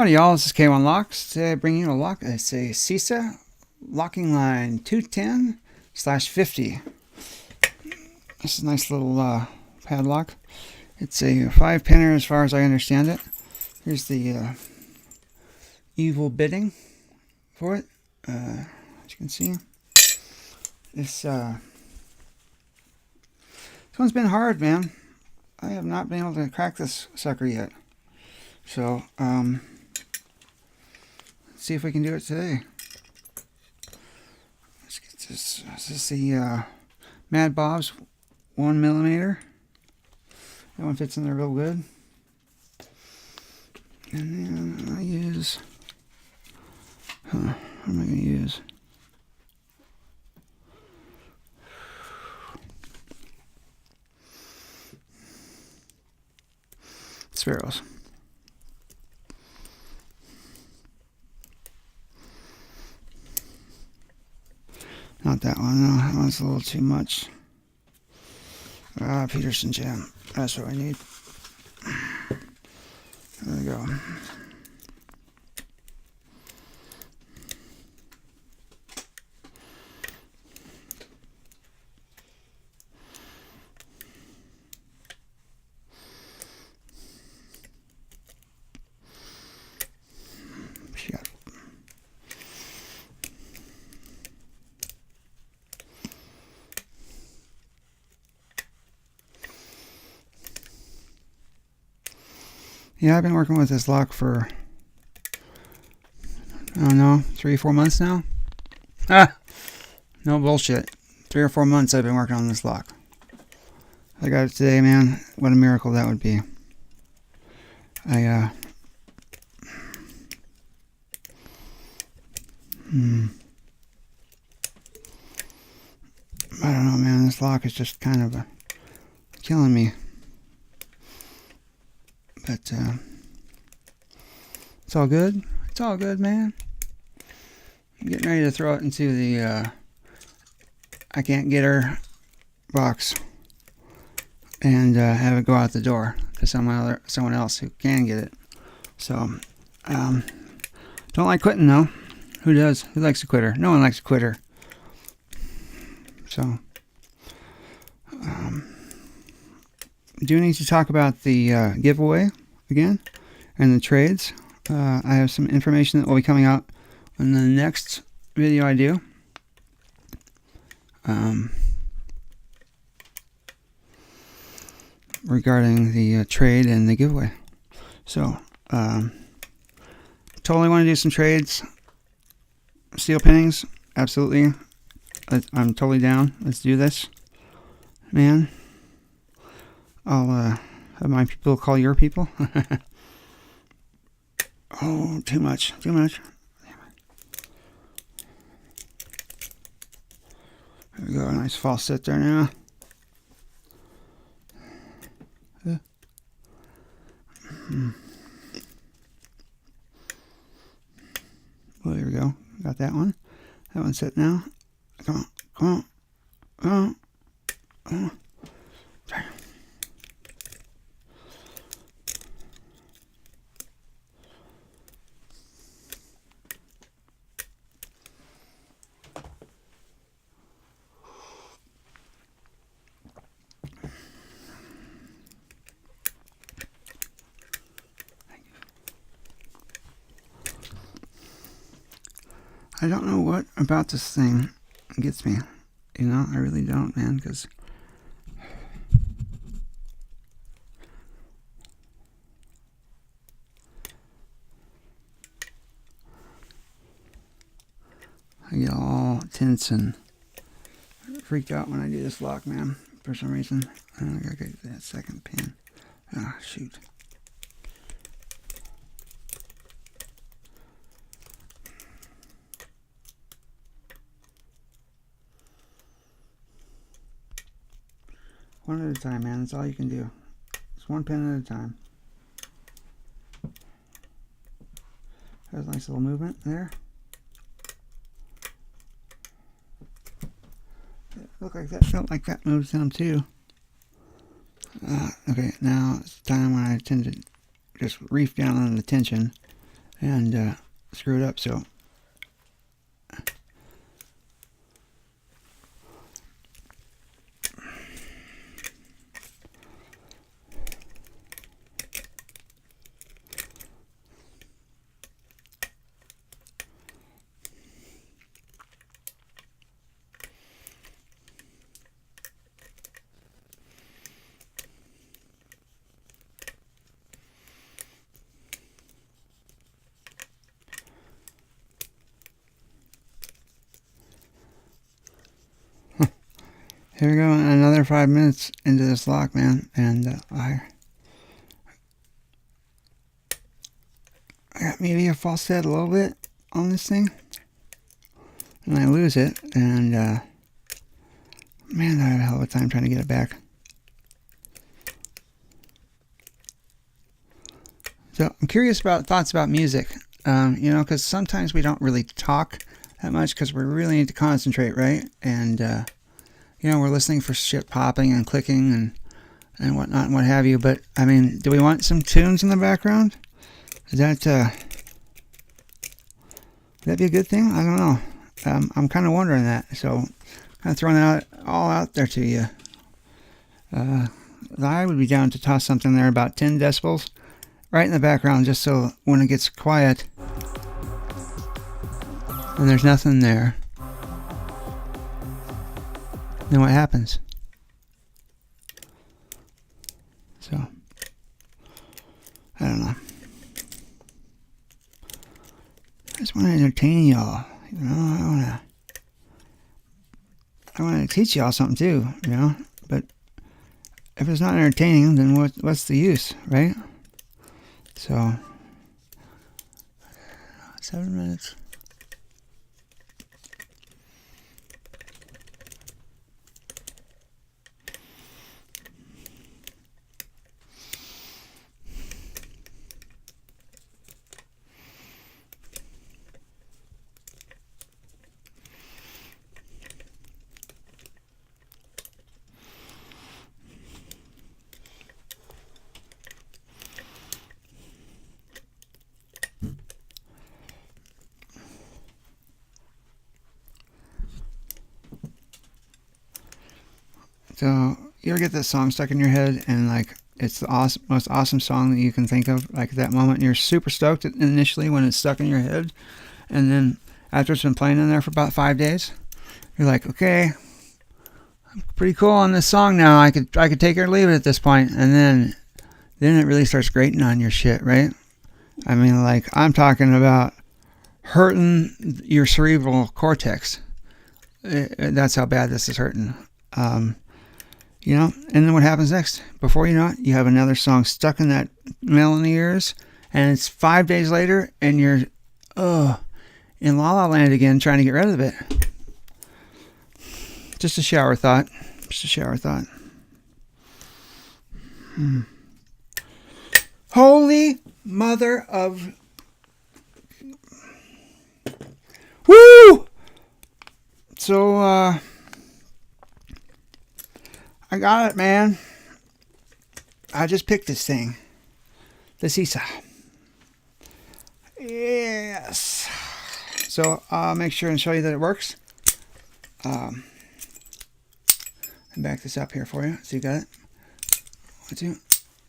Howdy y'all, this is K1 Locks. Today I bring you a lock. It's a Cisa locking line 210/50. This is a nice little padlock. It's a 5-pinner as far as I understand it. Here's the evil bitting for it. As you can see, this one's been hard, man. I have not been able to crack this sucker yet. So, let's see if we can do it today. Let's get this. This is the Mad Bob's 1mm. That one fits in there real good. And then I use, what am I going to use? Sparrows. Not that one, no, that one's a little too much. Peterson jam, that's what I need. There we go. Yeah, I've been working with this lock for, I don't know, 3 or 4 months now. No bullshit. 3 or 4 months I've been working on this lock. I got it today, man. What a miracle that would be. I don't know, man. This lock is just kind of killing me. But it's all good. It's all good, man. I'm getting ready to throw it into the I can't get her box and have it go out the door to someone else who can get it. So don't like quitting though. Who does? Who likes a quitter? No one likes a quitter. So do need to talk about the giveaway again and the trades. I have some information that will be coming out in the next video I do. Regarding the trade and the giveaway. So totally want to do some trades. Steel pinnings, absolutely. I'm totally down. Let's do this, man. I'll have my people call your people. Oh, too much. Too much. There we go. Nice false set there now. Well, there we go. Got that one. That one's set now. Come on. Come on. Come on. Come on. I don't know what about this thing gets me. You know, I really don't, man, because I get all tense and freaked out when I do this lock, man, for some reason. I gotta get that second pin. Ah, shoot. One at a time, man. That's all you can do. It's one pin at a time. There's a nice little movement there. Looked like that. Felt like that moved some too. Okay, now it's time when I tend to just reef down on the tension and screw it up. So here we go, another 5 minutes into this lock, man, and I got maybe a false set a little bit on this thing, and I lose it, and man, I have a hell of a time trying to get it back. So I'm curious about thoughts about music, you know, because sometimes we don't really talk that much because we really need to concentrate, right? And you know, we're listening for shit popping and clicking and whatnot and what have you. But I mean, do we want some tunes in the background? Is that would that be a good thing? I don't know. I'm kind of wondering that. So kind of throwing that all out there to you. I would be down to toss something there about 10 decibels right in the background, just so when it gets quiet and there's nothing there, then what happens? So I don't know. I just want to entertain y'all. You know, I want to teach y'all something too. You know, but if it's not entertaining, then what's the use, right? So 7 minutes. So you ever get that song stuck in your head and like it's the most awesome song that you can think of, like at that moment you're super stoked initially when it's stuck in your head, and then after it's been playing in there for about 5 days, you're like, okay, I'm pretty cool on this song now. I could take it or leave it at this point, and then it really starts grating on your shit, right? I mean, like I'm talking about hurting your cerebral cortex. That's how bad this is hurting. You know, and then what happens next? Before you know it, you have another song stuck in that melon ears, and it's 5 days later, and you're, in La La Land again, trying to get rid of it. Just a shower thought. Just a shower thought. Holy mother of... Woo! So, I got it, man. I just picked this thing. The Cisa. Yes. So I'll make sure and show you that it works. And back this up here for you. So you got it. 1, 2.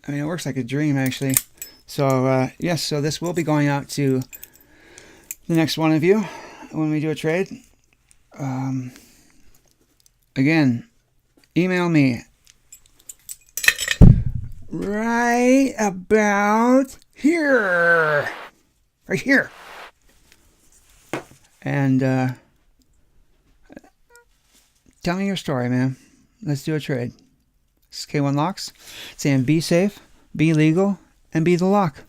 I mean, it works like a dream, actually. So, yes, so this will be going out to the next one of you when we do a trade. Again, email me right about here. Right here. And tell me your story, man. Let's do a trade. This is K1 Locks saying be safe, be legal, and be the lock.